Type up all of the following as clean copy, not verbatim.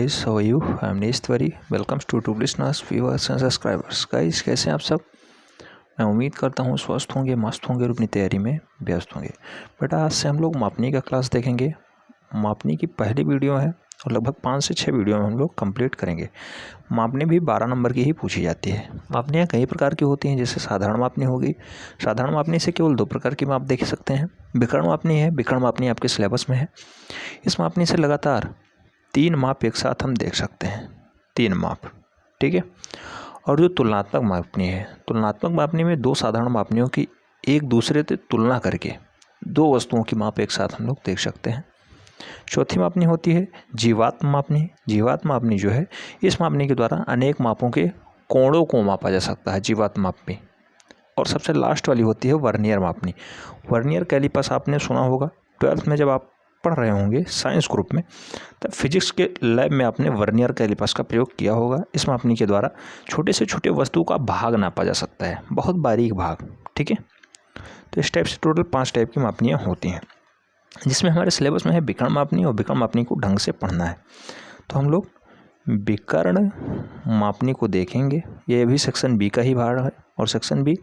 guys, how are you? I'm Nesh Tiwari. Welcome to listeners, viewers and subscribers. Guys, कैसे हैं आप सब? मैं उम्मीद करता हूँ स्वस्थ होंगे, मस्त होंगे और अपनी तैयारी में व्यस्त होंगे। बेटा आज से हम लोग मापनी का क्लास देखेंगे। मापनी की पहली वीडियो है और लगभग 5 से 6 वीडियो में हम लोग कंप्लीट करेंगे। मापनी भी 12 नंबर की ही पूछी जाती है। मापनियाँ कई प्रकार की होती हैं, जैसे साधारण मापनी होगी। साधारण मापनी से केवल 2 प्रकार की माप देख सकते हैं। विकर्ण मापनी है, विकर्ण मापनी आपके सिलेबस में है। इस मापनी से लगातार 3 माप एक साथ हम देख सकते हैं, 3 माप, ठीक है। और जो तुलनात्मक मापनी है, तुलनात्मक मापनी में 2 साधारण मापनियों की एक दूसरे से तुलना करके 2 वस्तुओं की माप एक साथ हम लोग देख सकते हैं। चौथी मापनी होती है जीवात्म मापनी। जीवात्म मापनी जो है, इस मापनी के द्वारा अनेक मापों के कोणों को मापा जा सकता है, जीवात्म मापनी। और सबसे लास्ट वाली होती है वर्नियर मापनी। वर्नियर कैलिपर्स आपने सुना होगा 12th में, जब आप पढ़ रहे होंगे साइंस ग्रुप में, तब फिजिक्स के लैब में आपने वर्नियर कैलिपर्स का प्रयोग किया होगा। इस मापनी के द्वारा छोटे से छोटे वस्तु का भाग नापा जा सकता है, बहुत बारीक भाग, ठीक है। तो इस टाइप से टोटल 5 टाइप की मापनियाँ होती हैं, जिसमें हमारे सिलेबस में है विकर्ण मापनी, और विकर्ण मापनी को ढंग से पढ़ना है। तो हम लोग विकर्ण मापनी को देखेंगे। ये भी सेक्शन बी का ही भाग है, और सेक्शन बी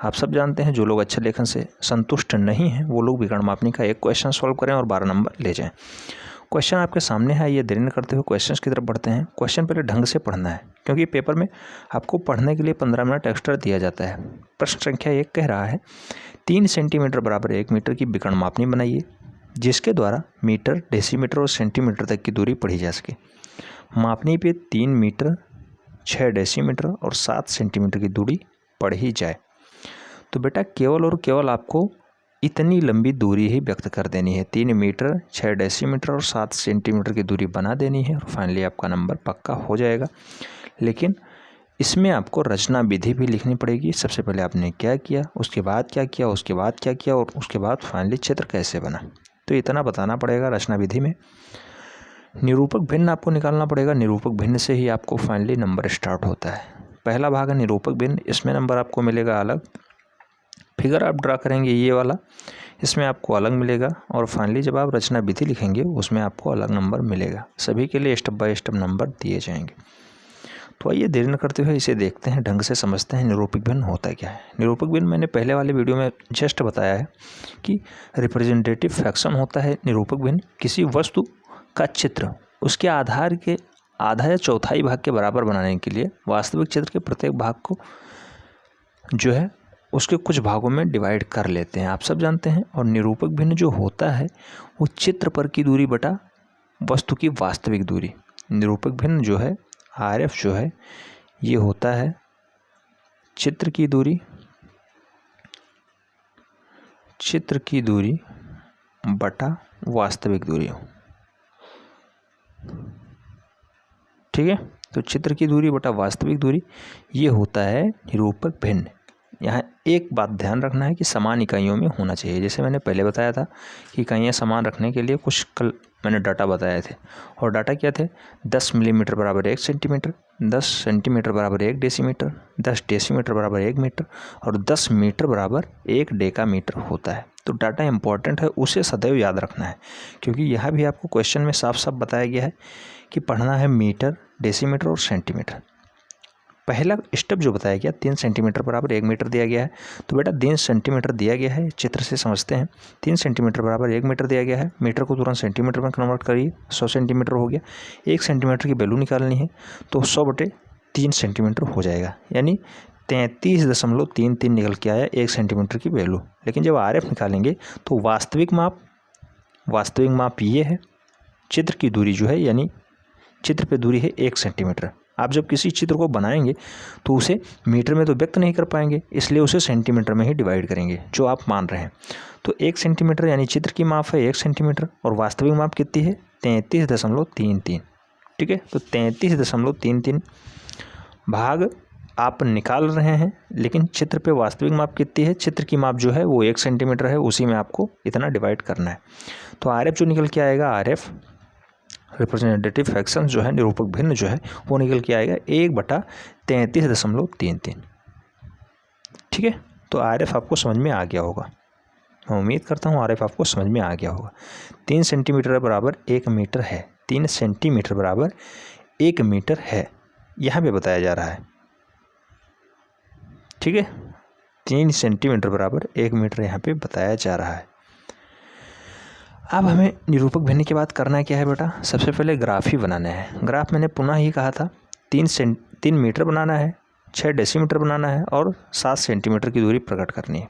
आप सब जानते हैं। जो लोग अच्छे लेखन से संतुष्ट नहीं हैं वो लोग विकर्ण मापनी का एक क्वेश्चन सॉल्व करें और 12 नंबर ले जाएं। क्वेश्चन आपके सामने है, ये देरी न करते हुए क्वेश्चन की तरफ बढ़ते हैं। क्वेश्चन पहले ढंग से पढ़ना है, क्योंकि पेपर में आपको पढ़ने के लिए 15 मिनट एक्स्ट्रा दिया जाता है। प्रश्न संख्या 1 कह रहा है 3 सेंटीमीटर बराबर 1 मीटर की विकर्ण मापनी बनाइए, जिसके द्वारा मीटर, डेसीमीटर और सेंटीमीटर तक की दूरी पढ़ी जा सके। मापनी पे 3 मीटर, 6 डेसीमीटर और 7 सेंटीमीटर की दूरी पढ़ी जाए। तो बेटा केवल और केवल आपको इतनी लंबी दूरी ही व्यक्त कर देनी है। 3 मीटर, 6 डेसीमीटर और 7 सेंटीमीटर की दूरी बना देनी है, और फाइनली आपका नंबर पक्का हो जाएगा। लेकिन इसमें आपको रचना विधि भी लिखनी पड़ेगी। सबसे पहले आपने क्या किया, उसके बाद क्या किया, उसके बाद क्या किया, और उसके बाद फाइनली चित्र कैसे बना, तो इतना बताना पड़ेगा रचना विधि में। निरूपक भिन्न आपको निकालना पड़ेगा। निरूपक भिन्न से ही आपको फाइनली नंबर स्टार्ट होता है। पहला भाग है निरूपक भिन्न, इसमें नंबर आपको मिलेगा अलग। फिगर आप ड्रा करेंगे ये वाला, इसमें आपको अलग मिलेगा, और फाइनली जब आप रचना विधि लिखेंगे उसमें आपको अलग नंबर मिलेगा। सभी के लिए स्टेप बाय स्टेप नंबर दिए जाएंगे। तो आइए देर न करते हुए इसे देखते हैं, ढंग से समझते हैं निरूपक भिन्न होता क्या है। निरूपक भिन्न मैंने पहले वाले वीडियो में जस्ट बताया है कि रिप्रेजेंटेटिव फ्रैक्शन होता है निरूपक भिन्न। किसी वस्तु का चित्र उसके आधार के आधा या चौथाई भाग के बराबर बनाने के लिए वास्तविक चित्र के प्रत्येक भाग को जो है उसके कुछ भागों में डिवाइड कर लेते हैं, आप सब जानते हैं। और निरूपक भिन्न जो होता है वो चित्र पर की दूरी बटा वस्तु की वास्तविक दूरी। निरूपक भिन्न जो है RF जो है ये होता है चित्र की दूरी बटा वास्तविक दूरी, ठीक है। तो चित्र की दूरी बटा वास्तविक दूरी ये होता है निरूपक भिन्न। यहाँ एक बात ध्यान रखना है कि समान इकाइयों में होना चाहिए। जैसे मैंने पहले बताया था कि इकाइयाँ समान रखने के लिए कुछ कल मैंने डाटा बताए थे, और डाटा क्या थे, 10 मिलीमीटर बराबर 1 सेंटीमीटर, 10 सेंटीमीटर बराबर 1 डेसीमीटर, 10 डेसीमीटर बराबर 1 मीटर, और 10 मीटर बराबर 1 डेकामीटर होता है। तो डाटा इंपॉर्टेंट है, उसे सदैव याद रखना है, क्योंकि यह भी आपको क्वेश्चन में साफ साफ बताया गया है कि पढ़ना है मीटर, डेसीमीटर और सेंटीमीटर। पहला स्टेप जो बताया गया 3 सेंटीमीटर बराबर 1 मीटर दिया गया है, तो बेटा 3 सेंटीमीटर दिया गया है, चित्र से समझते हैं। 3 सेंटीमीटर बराबर 1 मीटर दिया गया है, मीटर को तुरंत सेंटीमीटर में कन्वर्ट करिए, 100 सेंटीमीटर हो गया। 1 सेंटीमीटर की वैल्यू निकालनी है, तो 100/3 सेंटीमीटर हो जाएगा, यानी 33.33 निकल के आया 1 सेंटीमीटर की वैल्यू। लेकिन जब RF निकालेंगे तो वास्तविक माप ये है, चित्र की दूरी जो है, यानी चित्र पे दूरी है 1 सेंटीमीटर। आप जब किसी चित्र को बनाएंगे तो उसे मीटर में तो व्यक्त नहीं कर पाएंगे, इसलिए उसे सेंटीमीटर में ही डिवाइड करेंगे, जो आप मान रहे हैं। तो 1 सेंटीमीटर यानी चित्र की माप है 1 सेंटीमीटर, और वास्तविक माप कितनी है 33.33, ठीक है। तो 33.33 भाग आप निकाल रहे हैं, लेकिन चित्र पे वास्तविक माप कितनी है, चित्र की माप जो है वो 1 सेंटीमीटर है, उसी में आपको इतना डिवाइड करना है। तो RF जो निकल के आएगा, RF रिप्रेजेंटेटिव फ्रैक्शन जो है, निरूपक भिन्न जो है, वो निकल के आएगा 1/33.33, ठीक है। तो RF आपको समझ में आ गया होगा, मैं उम्मीद करता हूँ RF आपको समझ में आ गया होगा। 3 सेंटीमीटर बराबर 1 मीटर है, 3 सेंटीमीटर बराबर 1 मीटर है, यहाँ पे बताया जा रहा है। ठीक है, 3 सेंटीमीटर बराबर 1 मीटर यहाँ पे बताया जा रहा है। अब हमें निरूपक भिन्न की बात करना है क्या है बेटा, सबसे पहले ग्राफ ही बनाना है। ग्राफ मैंने पुनः ही कहा था 3 मीटर बनाना है, 6 डेसीमीटर बनाना है और 7 सेंटीमीटर की दूरी प्रकट करनी है।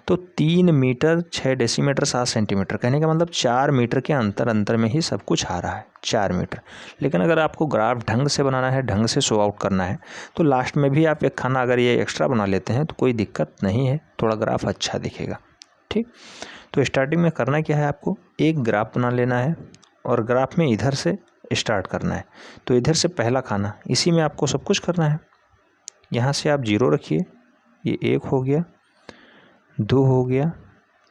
तो 3 मीटर 6 डेसीमीटर 7 सेंटीमीटर कहने का मतलब 4 मीटर के अंतर में ही सब कुछ आ रहा है, 4 मीटर। लेकिन अगर आपको ग्राफ ढंग से बनाना है, ढंग से शो आउट करना है, तो लास्ट में भी आप एक खाना अगर ये एक्स्ट्रा बना लेते हैं तो कोई दिक्कत नहीं है, थोड़ा ग्राफ अच्छा दिखेगा। ठीक, तो स्टार्टिंग में करना क्या है, आपको एक ग्राफ बना लेना है और ग्राफ में इधर से स्टार्ट करना है। तो इधर से पहला खाना, इसी में आपको सब कुछ करना है। यहाँ से आप 0 रखिए, ये 1 हो गया, 2 हो गया,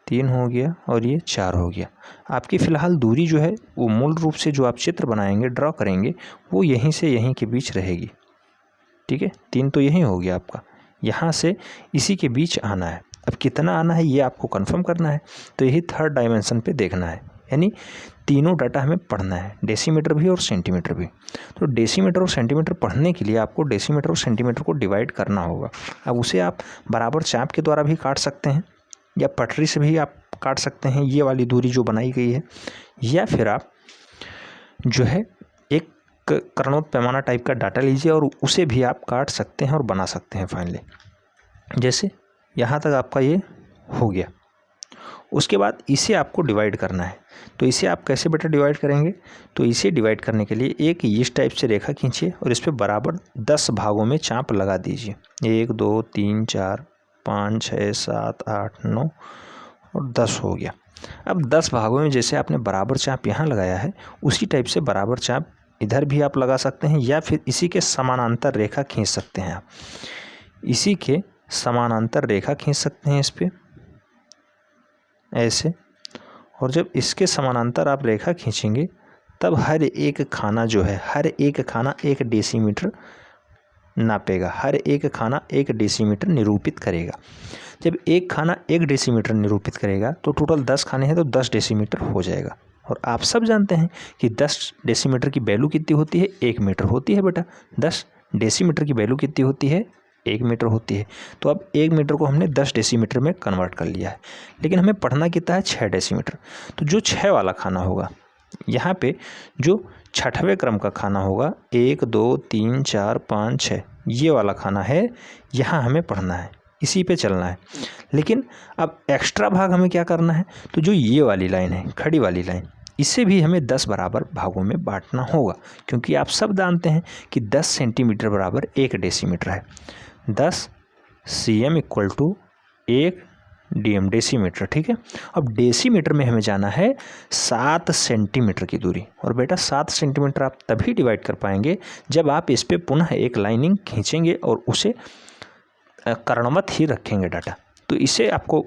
3 हो गया और ये 4 हो गया। आपकी फ़िलहाल दूरी जो है वो मूल रूप से जो आप चित्र बनाएंगे, ड्रॉ करेंगे, वो यहीं से यहीं के बीच रहेगी। ठीक है, 3 तो यहीं हो गया आपका, यहाँ से इसी के बीच आना है। अब कितना आना है ये आपको कंफर्म करना है, तो यही 3rd डायमेंशन पे देखना है, यानी तीनों डाटा हमें पढ़ना है, डेसीमीटर भी और सेंटीमीटर भी। तो डेसीमीटर और सेंटीमीटर पढ़ने के लिए आपको डेसीमीटर और सेंटीमीटर को डिवाइड करना होगा। अब उसे आप बराबर चाप के द्वारा भी काट सकते हैं या पटरी से भी आप काट सकते हैं, ये वाली दूरी जो बनाई गई है, या फिर आप जो है एक कर्णोत पैमाना टाइप का डाटा लीजिए और उसे भी आप काट सकते हैं और बना सकते हैं फाइनली। जैसे यहाँ तक आपका ये हो गया, उसके बाद इसे आपको डिवाइड करना है। तो इसे आप कैसे बेटा डिवाइड करेंगे, तो इसे डिवाइड करने के लिए एक इस टाइप से रेखा खींचिए और इस पर बराबर 10 भागों में चाप लगा दीजिए। 1 2 3 4 5 6 7 8 9 और 10 हो गया। अब 10 भागों में जैसे आपने बराबर चाप यहाँ लगाया है, उसी टाइप से बराबर चाप इधर भी आप लगा सकते हैं, या फिर इसी के समानांतर रेखा खींच सकते हैं। आप इसी के समानांतर रेखा खींच सकते हैं इस पर ऐसे, और जब इसके समानांतर आप रेखा खींचेंगे तब हर एक खाना जो है, हर एक खाना 1 डेसीमीटर नापेगा, हर एक खाना 1 डेसीमीटर निरूपित करेगा। जब एक खाना 1 डेसीमीटर निरूपित करेगा तो टोटल 10 खाने हैं तो 10 डेसीमीटर हो जाएगा। और आप सब जानते हैं कि 10 डेसीमीटर की वैल्यू कितनी होती है, 1 मीटर होती है बेटा। 10 डेसीमीटर की वैल्यू कितनी होती है, 1 मीटर होती है। तो अब 1 मीटर को हमने 10 डेसीमीटर में कन्वर्ट कर लिया है, लेकिन हमें पढ़ना कितना है, 6 डेसीमीटर। तो जो 6 वाला खाना होगा, यहाँ पे जो 6वें क्रम का खाना होगा, 1 2 3 4 5 6, ये वाला खाना है, यहाँ हमें पढ़ना है, इसी पे चलना है। लेकिन अब एक्स्ट्रा भाग हमें क्या करना है, तो जो ये वाली लाइन है, खड़ी वाली लाइन, इसे भी हमें 10 बराबर भागों में बांटना होगा, क्योंकि आप सब जानते हैं कि 10 सेंटीमीटर बराबर 1 डेसीमीटर है। 10 cm equal to 1 dm decimetre. ठीक है, अब डेसीमीटर में हमें जाना है 7 सेंटीमीटर की दूरी। और बेटा 7 सेंटीमीटर आप तभी डिवाइड कर पाएंगे जब आप इस पर पुनः एक लाइनिंग खींचेंगे और उसे कर्णवत ही रखेंगे डाटा। तो इसे आपको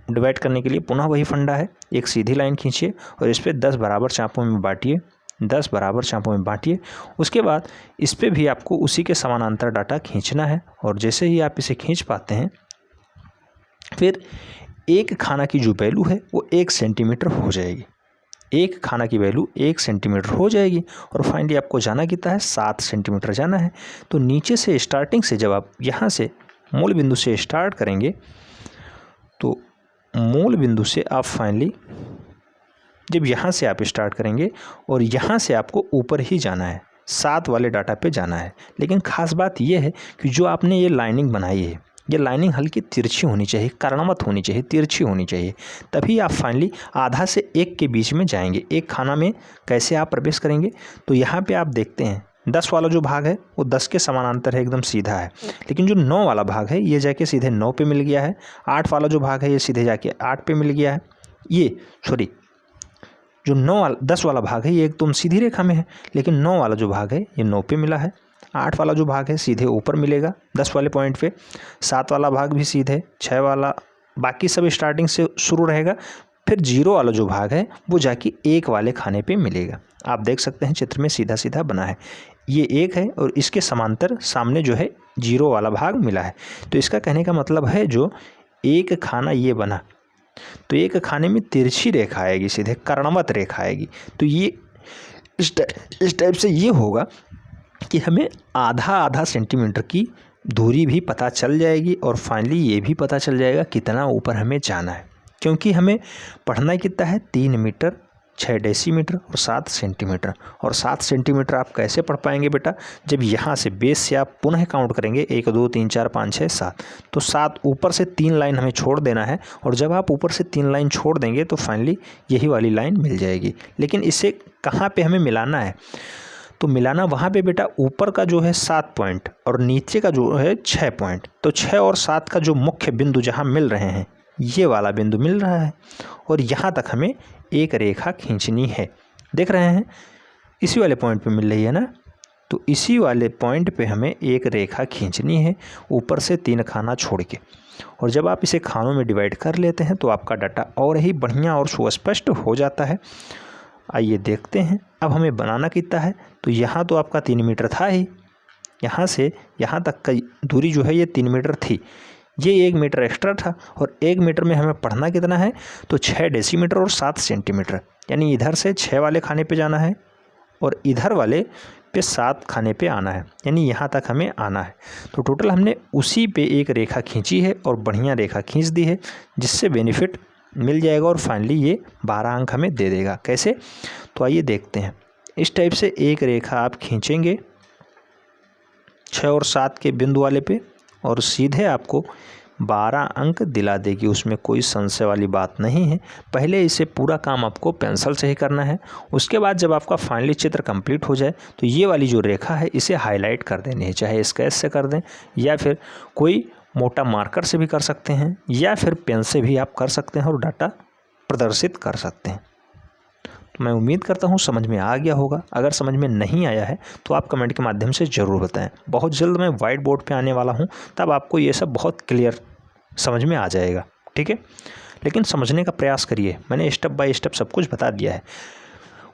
डिवाइड करने के लिए पुनः वही फंडा है, एक सीधी लाइन खींचिए और इस पर 10 बराबर चापों में बांटिए, 10 बराबर चापों में बांटिए। उसके बाद इस पर भी आपको उसी के समानांतर डाटा खींचना है, और जैसे ही आप इसे खींच पाते हैं, फिर एक खाना की जो वैल्यू है वो 1 सेंटीमीटर हो जाएगी। एक खाना की वैल्यू 1 सेंटीमीटर हो जाएगी। और फाइनली आपको जाना कितना है, 7 सेंटीमीटर जाना है। तो नीचे से स्टार्टिंग से जब आप यहाँ से मूल बिंदु से स्टार्ट करेंगे, तो मूल बिंदु से आप फाइनली जब यहाँ से आप स्टार्ट करेंगे और यहाँ से आपको ऊपर ही जाना है, 7 वाले डाटा पे जाना है। लेकिन ख़ास बात यह है कि जो आपने ये लाइनिंग बनाई है, ये लाइनिंग हल्की तिरछी होनी चाहिए, कर्णवत होनी चाहिए, तिरछी होनी चाहिए, तभी आप फाइनली आधा से 1 के बीच में जाएंगे। एक खाना में कैसे आप प्रवेश करेंगे, तो यहाँ पे आप देखते हैं 10 वाला जो भाग है वो 10 के समानांतर है, एकदम सीधा है। लेकिन जो 9 वाला भाग है ये जाके सीधे 9 पे मिल गया है। 8 वाला जो भाग है ये सीधे जाके 8 पे मिल गया है। ये जो 10 वाला भाग है ये एकदम सीधी रेखा में है, लेकिन 9 वाला जो भाग है ये 9 पे मिला है। 8 वाला जो भाग है सीधे ऊपर मिलेगा 10 वाले पॉइंट पे। 7 वाला भाग भी सीधे, 6 वाला, बाकी सब स्टार्टिंग से शुरू रहेगा। फिर 0 वाला जो भाग है वो जाके 1 वाले खाने पे मिलेगा। आप देख सकते हैं चित्र में सीधा सीधा बना है, ये 1 है और इसके समांतर सामने जो है 0 वाला भाग मिला है। तो इसका कहने का मतलब है जो एक खाना ये बना, तो एक खाने में तिरछी रेखा आएगी, सीधे कर्णवत रेखा आएगी। तो ये इस टाइप से ये होगा कि हमें आधा आधा सेंटीमीटर की दूरी भी पता चल जाएगी और फाइनली ये भी पता चल जाएगा कितना ऊपर हमें जाना है, क्योंकि हमें पढ़ना कितना है 3 मीटर 6 डेसीमीटर और 7 सेंटीमीटर। और 7 सेंटीमीटर आप कैसे पढ़ पाएंगे बेटा, जब यहाँ से बेस से आप पुनः काउंट करेंगे 1 2 3 4 5 6 7, तो 7 ऊपर से 3 लाइन हमें छोड़ देना है। और जब आप ऊपर से 3 लाइन छोड़ देंगे तो फाइनली यही वाली लाइन मिल जाएगी। लेकिन इसे कहाँ पे हमें मिलाना है, तो मिलाना वहाँ पे बेटा ऊपर का जो है 7 पॉइंट और नीचे का जो है 6 पॉइंट, तो 6 और 7 का जो मुख्य बिंदु जहाँ मिल रहे हैं ये वाला बिंदु मिल रहा है और यहाँ तक हमें एक रेखा खींचनी है। देख रहे हैं इसी वाले पॉइंट पे मिल रही है ना, तो इसी वाले पॉइंट पे हमें एक रेखा खींचनी है ऊपर से 3 खाना छोड़ के। और जब आप इसे खानों में डिवाइड कर लेते हैं तो आपका डाटा और ही बढ़िया और सुस्पष्ट हो जाता है। आइए देखते हैं अब हमें बनाना कितना है। तो यहाँ तो आपका 3 मीटर था ही, यहाँ से यहाँ तक का दूरी जो है ये 3 मीटर थी, ये 1 मीटर एक्स्ट्रा था। और 1 मीटर में हमें पढ़ना कितना है, तो 6 डेसीमीटर और 7 सेंटीमीटर, यानी इधर से 6 वाले खाने पे जाना है और इधर वाले पे 7 खाने पे आना है, यानी यहाँ तक हमें आना है। तो टोटल हमने उसी पे एक रेखा खींची है और बढ़िया रेखा खींच दी है, जिससे बेनिफिट मिल जाएगा और फाइनली ये 12 अंक हमें दे देगा। कैसे, तो आइए देखते हैं। इस टाइप से एक रेखा आप खींचेंगे 6 और 7 के बिंदु वाले पे और सीधे आपको 12 अंक दिला देगी, उसमें कोई संशय वाली बात नहीं है। पहले इसे पूरा काम आपको पेंसिल से ही करना है। उसके बाद जब आपका फाइनली चित्र कंप्लीट हो जाए तो ये वाली जो रेखा है इसे हाईलाइट कर देनी है, चाहे स्केच से कर दें या फिर कोई मोटा मार्कर से भी कर सकते हैं या फिर पेन से भी आप कर सकते हैं और डाटा प्रदर्शित कर सकते हैं। तो मैं उम्मीद करता हूँ समझ में आ गया होगा। अगर समझ में नहीं आया है तो आप कमेंट के माध्यम से ज़रूर बताएं। बहुत जल्द मैं वाइट बोर्ड पे आने वाला हूँ, तब आपको ये सब बहुत क्लियर समझ में आ जाएगा, ठीक है। लेकिन समझने का प्रयास करिए, मैंने स्टेप बाय स्टेप सब कुछ बता दिया है।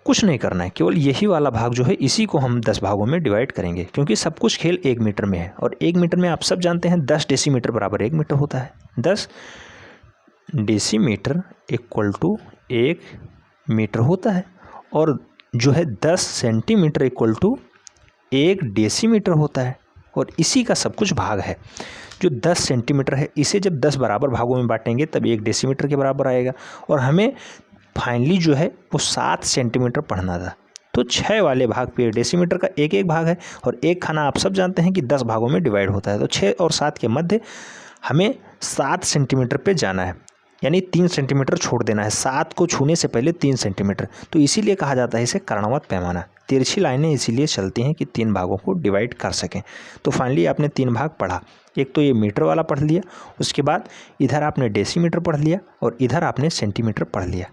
कुछ नहीं करना है, केवल यही वाला भाग जो है इसी को हम 10 भागों में डिवाइड करेंगे, क्योंकि सब कुछ खेल 1 मीटर में है और 1 मीटर में आप सब जानते हैं 10 डेसीमीटर बराबर 1 मीटर होता है। 10 डेसीमीटर इक्वल टू 1 मीटर होता है और जो है 10 सेंटीमीटर इक्वल टू 1 डेसीमीटर होता है और इसी का सब कुछ भाग है। जो 10 सेंटीमीटर है इसे जब 10 बराबर भागों में बांटेंगे तब 1 डेसीमीटर के बराबर आएगा और हमें फाइनली जो है वो 7 सेंटीमीटर पढ़ना था। तो 6 वाले भाग पे डेसीमीटर का एक एक भाग है और एक खाना आप सब जानते हैं कि 10 भागों में डिवाइड होता है। तो 6 और 7 के मध्य हमें 7 सेंटीमीटर पे जाना है, यानी 3 सेंटीमीटर छोड़ देना है, 7 को छूने से पहले 3 सेंटीमीटर। तो इसीलिए कहा जाता है इसे कर्णवत पैमाना। तिरछी लाइनें इसीलिए चलती हैं कि 3 भागों को डिवाइड कर सकें। तो फाइनली आपने 3 भाग पढ़ा, एक तो ये मीटर वाला पढ़ लिया, उसके बाद इधर आपने डेसीमीटर पढ़ लिया और इधर आपने सेंटीमीटर पढ़ लिया।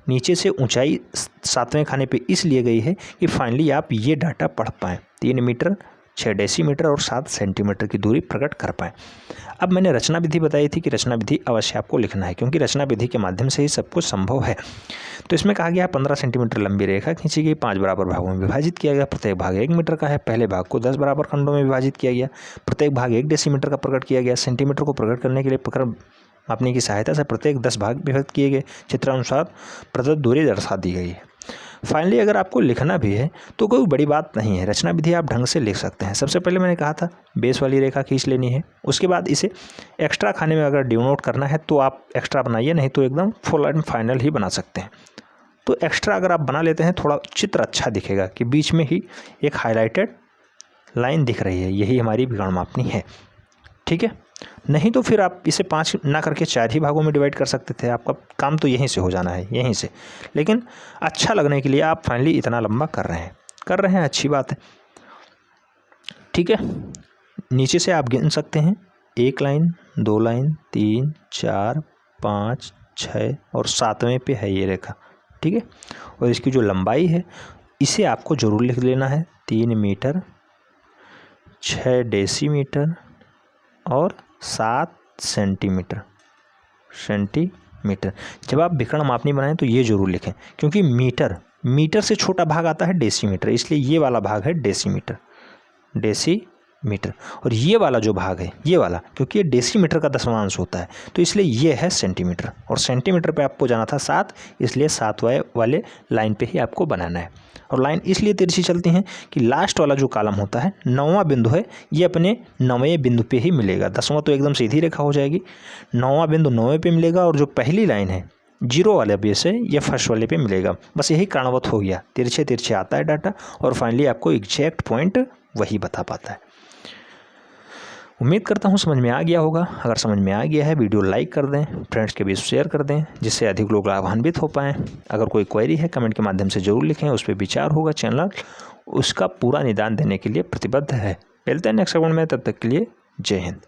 नीचे से ऊंचाई 7वें खाने पे इसलिए गई है कि फाइनली आप ये डाटा पढ़ पाएँ, 3 मीटर 6 डेसीमीटर और 7 सेंटीमीटर की दूरी प्रकट कर पाएँ। अब मैंने रचना विधि बताई थी कि रचना विधि अवश्य आपको लिखना है, क्योंकि रचना विधि के माध्यम से ही सब कुछ संभव है। तो इसमें कहा गया 15 सेंटीमीटर लंबी रेखा खींची गई, 5 बराबर भागों में विभाजित किया गया, प्रत्येक भाग 1 मीटर का है। पहले भाग को 10 बराबर खंडों में विभाजित किया गया, प्रत्येक भाग 1 डेसीमीटर का प्रकट किया गया। सेंटीमीटर को प्रकट करने के लिए प्रकरण मापने की सहायता से प्रत्येक 10 भाग विभक्त किए गए, चित्रानुसार प्रदत्त दूरी दर्शा दी गई है। फाइनली अगर आपको लिखना भी है तो कोई बड़ी बात नहीं है, रचना विधि आप ढंग से लिख सकते हैं। सबसे पहले मैंने कहा था बेस वाली रेखा खींच लेनी है, उसके बाद इसे एक्स्ट्रा खाने में अगर डिनोट करना है तो आप एक्स्ट्रा बनाइए, नहीं तो एकदम फुल एंड फाइनल ही बना सकते हैं। तो एक्स्ट्रा अगर आप बना लेते हैं थोड़ा चित्र अच्छा दिखेगा कि बीच में ही एक हाईलाइटेड लाइन दिख रही है, यही हमारी विकर्ण मापनी है, ठीक है। नहीं तो फिर आप इसे 5 ना करके 4 ही भागों में डिवाइड कर सकते थे, आपका काम तो यहीं से हो जाना है, यहीं से। लेकिन अच्छा लगने के लिए आप फाइनली इतना लंबा कर रहे हैं, अच्छी बात है, ठीक है। नीचे से आप गिन सकते हैं 1 लाइन 2 लाइन 3 4 5 6 और 7वें पे है ये रेखा, ठीक है। और इसकी जो लंबाई है इसे आपको ज़रूर लिख लेना है, 3 मीटर 6 डेसीमीटर और 7 सेंटीमीटर। जब आप विकर्ण मापनी बनाएं तो ये जरूर लिखें, क्योंकि मीटर से छोटा भाग आता है डेसीमीटर, इसलिए ये वाला भाग है डेसीमीटर। और ये वाला जो भाग है ये वाला, क्योंकि ये डेसीमीटर का 10वां होता है तो इसलिए ये है सेंटीमीटर। और सेंटीमीटर पे आपको जाना था 7, इसलिए 7 वाले लाइन पे ही आपको बनाना है। और लाइन इसलिए तिरछी चलती हैं कि लास्ट वाला जो कॉलम होता है 9वां बिंदु है ये अपने 9वें बिंदु पे ही मिलेगा। 10वां तो एकदम सीधी रेखा हो जाएगी, 9वां बिंदु 9वें पे मिलेगा और जो पहली लाइन है 0 वाले बेस है ये फर्स्ट वाले पे मिलेगा। बस यही कारणवश हो गया, तिरछे तिरछे आता है डाटा और फाइनली आपको एग्जैक्ट पॉइंट वही बता पाता है। उम्मीद करता हूँ समझ में आ गया होगा। अगर समझ में आ गया है वीडियो लाइक कर दें, फ्रेंड्स के बीच शेयर कर दें जिससे अधिक लोग लाभान्वित हो पाएँ। अगर कोई क्वेरी है कमेंट के माध्यम से ज़रूर लिखें, उस पर विचार होगा। चैनल उसका पूरा निदान देने के लिए प्रतिबद्ध है। मिलते हैं नेक्स्ट सेगमेंट में, तब तक के लिए जय हिंद।